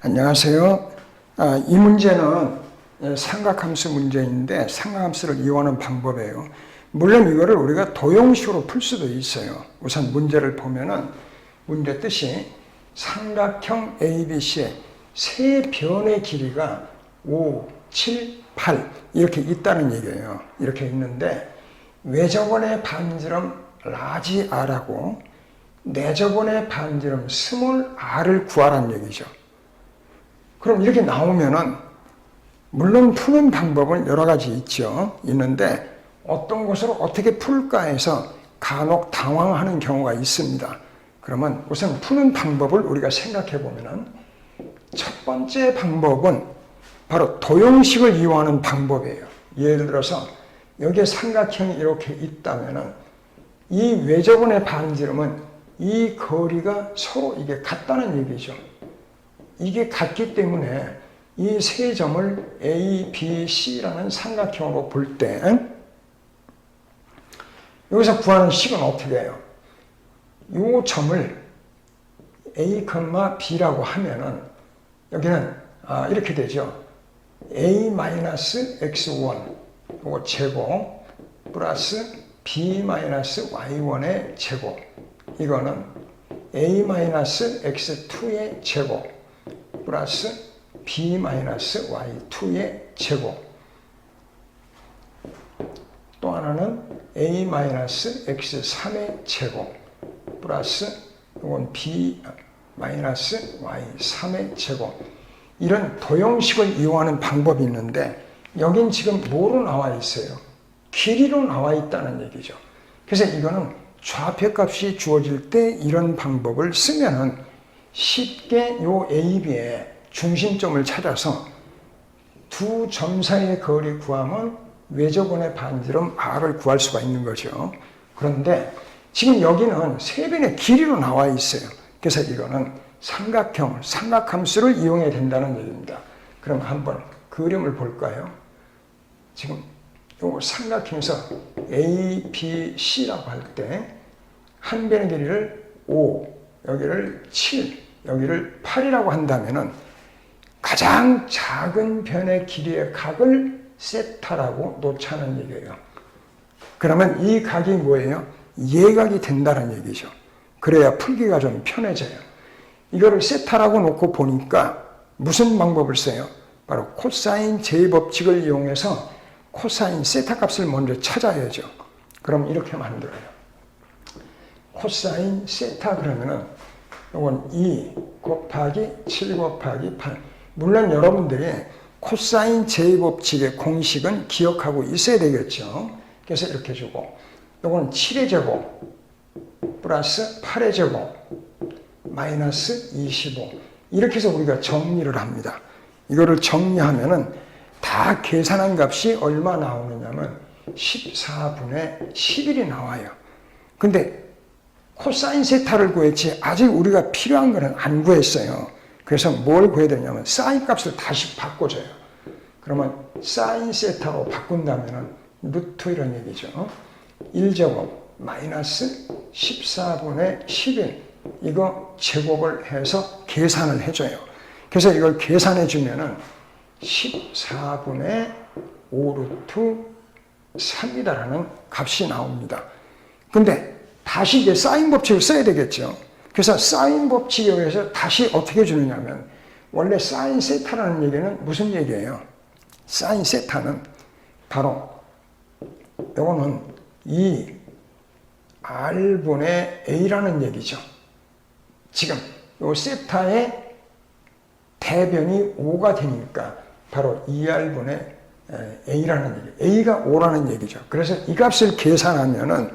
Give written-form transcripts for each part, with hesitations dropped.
안녕하세요. 이 문제는 삼각함수 문제인데 삼각함수를 이용하는 방법이에요. 물론 이거를 우리가 도형식으로 풀 수도 있어요. 우선 문제를 보면은 문제 뜻이 삼각형 ABC의 세 변의 길이가 5, 7, 8 이렇게 있다는 얘기예요. 이렇게 있는데 외접원의 반지름 라지 R하고 내접원의 반지름 스몰 r을 구하라는 얘기죠. 그럼 이렇게 나오면은 물론 푸는 방법은 여러 가지 있는데 어떤 것으로 어떻게 풀까 해서 간혹 당황하는 경우가 있습니다. 그러면 우선 푸는 방법을 우리가 생각해 보면은 첫 번째 방법은 바로 도형식을 이용하는 방법이에요. 예를 들어서 여기에 삼각형이 이렇게 있다면은 이 외접원의 반지름은 이 거리가 서로 이게 같다는 얘기죠. 이게 같기 때문에 이 세 점을 A, B, C라는 삼각형으로 볼 때 여기서 구하는 식은 어떻게 해요? 이 점을 A, B라고 하면은 여기는 이렇게 되죠. A-X1 이거 제곱 플러스 B-Y1의 제곱 이거는 A-X2의 제곱 플러스 B-Y2의 제곱 또 하나는 A-X3의 제곱 플러스 이건 B-Y3의 제곱 이런 도형식을 이용하는 방법이 있는데 여긴 지금 뭐로 나와 있어요? 길이로 나와 있다는 얘기죠. 그래서 이거는 좌표값이 주어질 때 이런 방법을 쓰면은 쉽게 요 A, B의 중심점을 찾아서 두 점 사이의 거리 구하면 외접원의 반지름 R을 구할 수가 있는 거죠. 그런데 지금 여기는 세 변의 길이로 나와 있어요. 그래서 이거는 삼각형, 삼각함수를 이용해야 된다는 얘기입니다. 그럼 한번 그림을 볼까요? 지금 요 삼각형에서 A, B, C라고 할 때 한 변의 길이를 5, 여기를 7, 여기를 8이라고 한다면은 가장 작은 변의 길이의 각을 세타라고 놓자는 얘기예요. 그러면 이 각이 뭐예요? 예각이 된다는 얘기죠. 그래야 풀기가 좀 편해져요. 이거를 세타라고 놓고 보니까 무슨 방법을 써요? 바로 코사인 제법칙을 이용해서 코사인 세타 값을 먼저 찾아야죠. 그럼 이렇게 만들어요. 코사인 세타 그러면은 이건 2 곱하기 7 곱하기 8. 물론 여러분들이 코사인 제법칙의 공식은 기억하고 있어야 되겠죠. 그래서 이렇게 주고 이건 7의 제곱 플러스 8의 제곱 마이너스 25 이렇게 해서 우리가 정리를 합니다. 이거를 정리하면은 다 계산한 값이 얼마 나오느냐면 14분의 11이 나와요. 근데 코사인 세타를 구했지 아직 우리가 필요한 거는 안 구했어요. 그래서 뭘 구해야 되냐면 사인 값을 다시 바꿔줘요. 그러면 사인 세타로 바꾼다면은 루트 이런 얘기죠. 1제곱 마이너스 14분의 11 이거 제곱을 해서 계산을 해줘요. 그래서 이걸 계산해 주면은 14분의 5루트 3이다라는 값이 나옵니다. 근데 다시 이제 사인 법칙을 써야 되겠죠. 그래서 사인 법칙에 의해서 다시 어떻게 주느냐면 원래 사인 세타라는 얘기는 무슨 얘기예요? 사인 세타는 바로 이거는 2R분의 A라는 얘기죠. 지금 이 세타의 대변이 5가 되니까 바로 2R분의 A라는 얘기, A가 5라는 얘기죠. 그래서 이 값을 계산하면은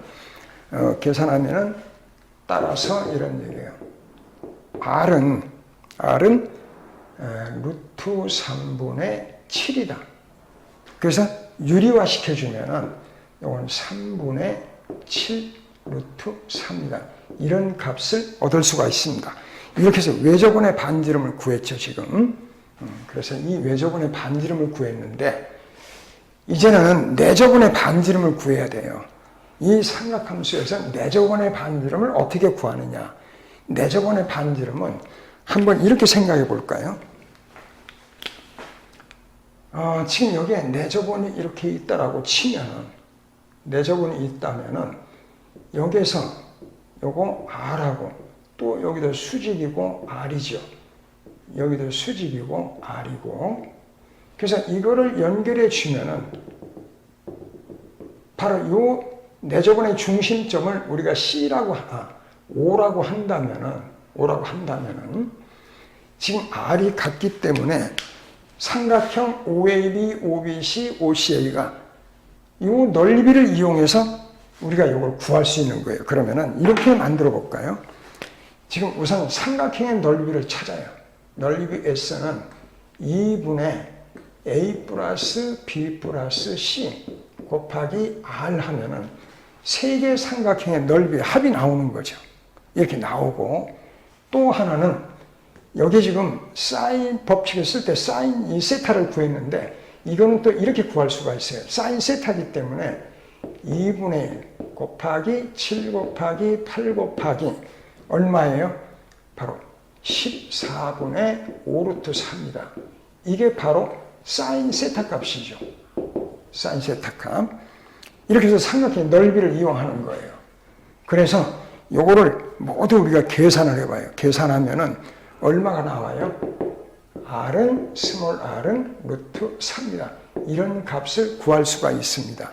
따라서 이런 얘기예요. R은 루트 3분의 7이다. 그래서 유리화 시켜주면은 이건 3분의 7 루트 3이다. 이런 값을 얻을 수가 있습니다. 이렇게 해서 외접원의 반지름을 구했죠, 지금. 그래서 이 외접원의 반지름을 구했는데 이제는 내접원의 반지름을 구해야 돼요. 이 삼각함수에서 내접원의 반지름을 어떻게 구하느냐. 내접원의 반지름은 한번 이렇게 생각해 볼까요? 지금 여기에 내저분이 이렇게 있다라고 치면은, 내저분이 있다면은, 여기에서 요거 R하고, 또 여기도 수직이고 R이죠. 여기도 수직이고 R이고, 그래서 이거를 연결해 주면은, 바로 요 내저분의 중심점을 우리가 O라고 한다면은, 지금 R이 같기 때문에 삼각형 OAB, OBC, OCA가 이 넓이를 이용해서 우리가 이걸 구할 수 있는 거예요. 그러면은 이렇게 만들어 볼까요? 지금 우선 삼각형의 넓이를 찾아요. 넓이 S는 2분의 A 플러스 B 플러스 C 곱하기 R 하면은 세 개의 삼각형의 넓이의 합이 나오는 거죠. 이렇게 나오고, 또 하나는 여기 지금 사인 법칙을 쓸 때 사인 이 세타를 구했는데, 이거는 또 이렇게 구할 수가 있어요. 사인 세타이기 때문에 2분의 1 곱하기 7 곱하기 8 곱하기 얼마예요? 바로 14분의 5 루트 4입니다. 이게 바로 사인 세타 값이죠. 사인 세타 값. 이렇게 해서 삼각형의 넓이를 이용하는 거예요. 그래서 요거를 모두 우리가 계산을 해봐요. 계산하면은 얼마가 나와요? R은 스몰 r은 루트 3입니다. 이런 값을 구할 수가 있습니다.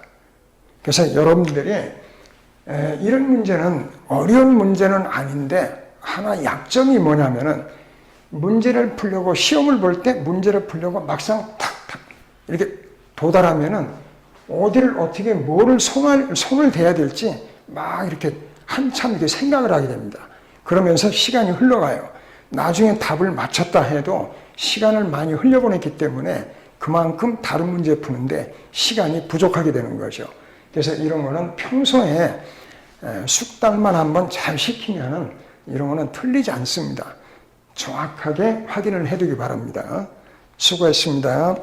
그래서 여러분들이 이런 문제는 어려운 문제는 아닌데, 하나 약점이 뭐냐면은, 문제를 풀려고 시험을 볼 때 문제를 풀려고 막상 탁탁 이렇게 도달하면은 어디를 어떻게 뭐를 손을 대야 될지 막 이렇게 한참 이렇게 생각을 하게 됩니다. 그러면서 시간이 흘러가요. 나중에 답을 맞췄다 해도 시간을 많이 흘려보냈기 때문에 그만큼 다른 문제 푸는데 시간이 부족하게 되는 거죠. 그래서 이런 거는 평소에 숙달만 한번 잘 시키면은 이런 거는 틀리지 않습니다. 정확하게 확인을 해두기 바랍니다. 수고했습니다.